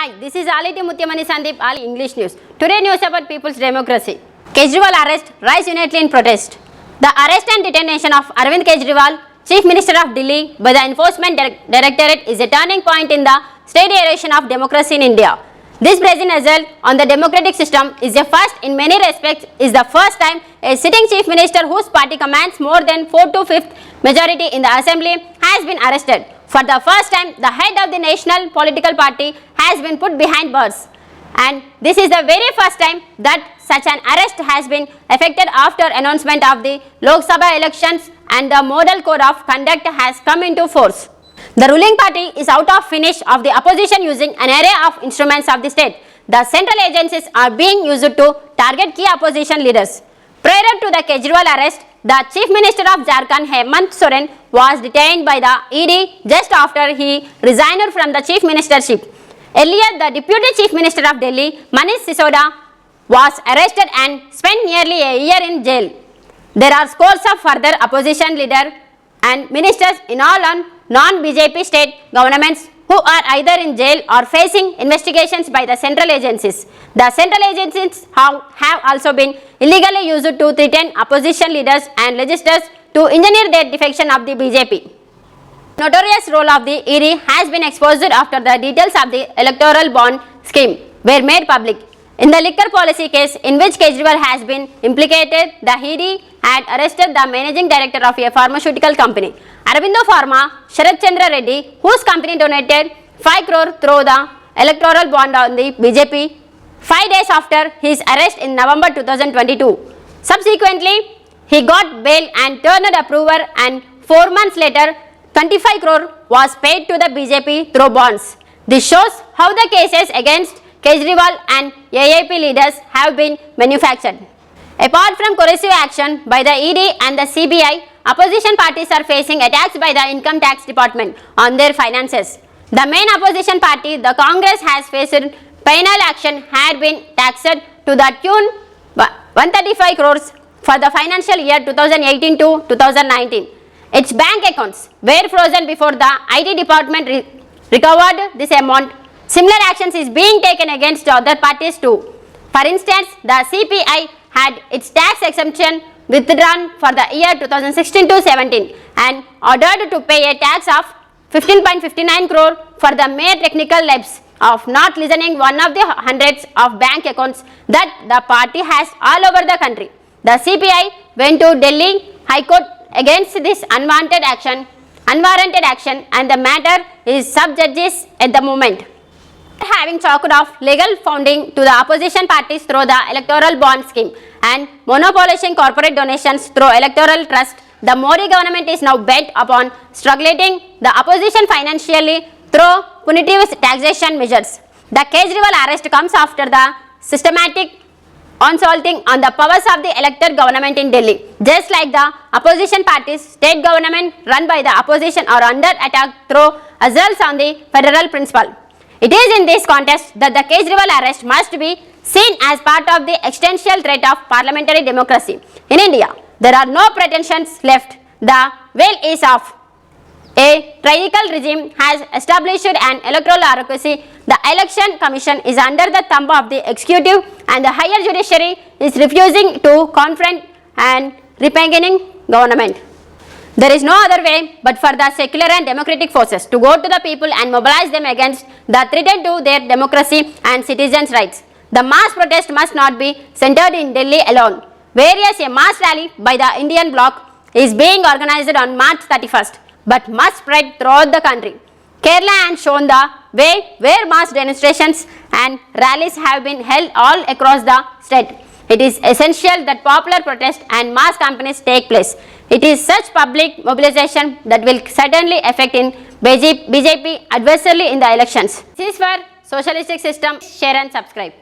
Hi, this is Aliti Mutyamani Sandeep, Ali English News. Today news about people's democracy. Kejriwal arrest, rise unitedly in protest. The arrest and detention of Arvind Kejriwal, Chief Minister of Delhi, by the Enforcement Directorate is a turning point in the steady erosion of democracy in India. This present assault on the democratic system is a first in many respects. Is the first time a sitting Chief Minister whose party commands more than 4 to 5th majority in the assembly has been arrested. For the first time, the head of the national political party has been put behind bars. And this is the very first time that such an arrest has been effected after announcement of the Lok Sabha elections and the model code of conduct has come into force. The ruling party is out of finish of the opposition using an array of instruments of the state. The central agencies are being used to target key opposition leaders. Prior to the Kejriwal arrest, the Chief Minister of Jharkhand, Hemant Soren, was detained by the ED just after he resigned from the Chief Ministership. Earlier, the Deputy Chief Minister of Delhi, Manish Sisodia, was arrested and spent nearly a year in jail. There are scores of further opposition leaders and ministers in all on non-BJP state governments who are either in jail or facing investigations by the central agencies. The central agencies have also been illegally used to threaten opposition leaders and legislators to engineer their defection of the BJP. Notorious role of the ED has been exposed after the details of the electoral bond scheme were made public. In the liquor policy case in which Kejriwal has been implicated, the ED had arrested the managing director of a pharmaceutical company, Aurobindo Pharma, Sharat Chandra Reddy, whose company donated 5 crore through the electoral bond on the BJP 5 days after his arrest in November 2022. Subsequently, he got bail and turned approver, and 4 months later, 25 crore was paid to the BJP through bonds. This shows how the cases against Kejriwal and AAP leaders have been manufactured. Apart from coercive action by the ED and the CBI, opposition parties are facing attacks by the Income Tax Department on their finances. The main opposition party, the Congress, has faced penal action, had been taxed to the tune 135 crores for the financial year 2018 to 2019. Its bank accounts were frozen before the IT department recovered this amount. Similar actions is being taken against other parties too. For instance, the CPI had its tax exemption withdrawn for the year 2016 to 17 and ordered to pay a tax of 15.59 crore for the mere technical lapse of not listening one of the hundreds of bank accounts that the party has all over the country. The CPI went to Delhi High Court against this unwarranted action, and the matter is sub judice at the moment. Having chalked off legal funding to the opposition parties through the electoral bond scheme and monopolizing corporate donations through electoral trust, the Modi government is now bent upon strangulating the opposition financially through punitive taxation measures. The Kejriwal arrest comes after the systematic assaulting on the powers of the elected government in Delhi. Just like the opposition parties, state government run by the opposition are under attack through assaults on the federal principle. It is in this context that the Kejriwal arrest must be seen as part of the existential threat of parliamentary democracy. In India, there are no pretensions left. The veil is off. A tyrannical regime has established an electoral bureaucracy. The election commission is under the thumb of the executive, and the higher judiciary is refusing to confront and repainting government. There is no other way but for the secular and democratic forces to go to the people and mobilize them against the threat to their democracy and citizens' rights. The mass protest must not be centered in Delhi alone, whereas a mass rally by the Indian bloc is being organized on March 31st, but must spread throughout the country. Kerala has shown the way where mass demonstrations and rallies have been held all across the state. It is essential that popular protest and mass campaigns take place. It is such public mobilization that will certainly affect in BJP adversely in the elections. This is for Socialistic System. Share and subscribe.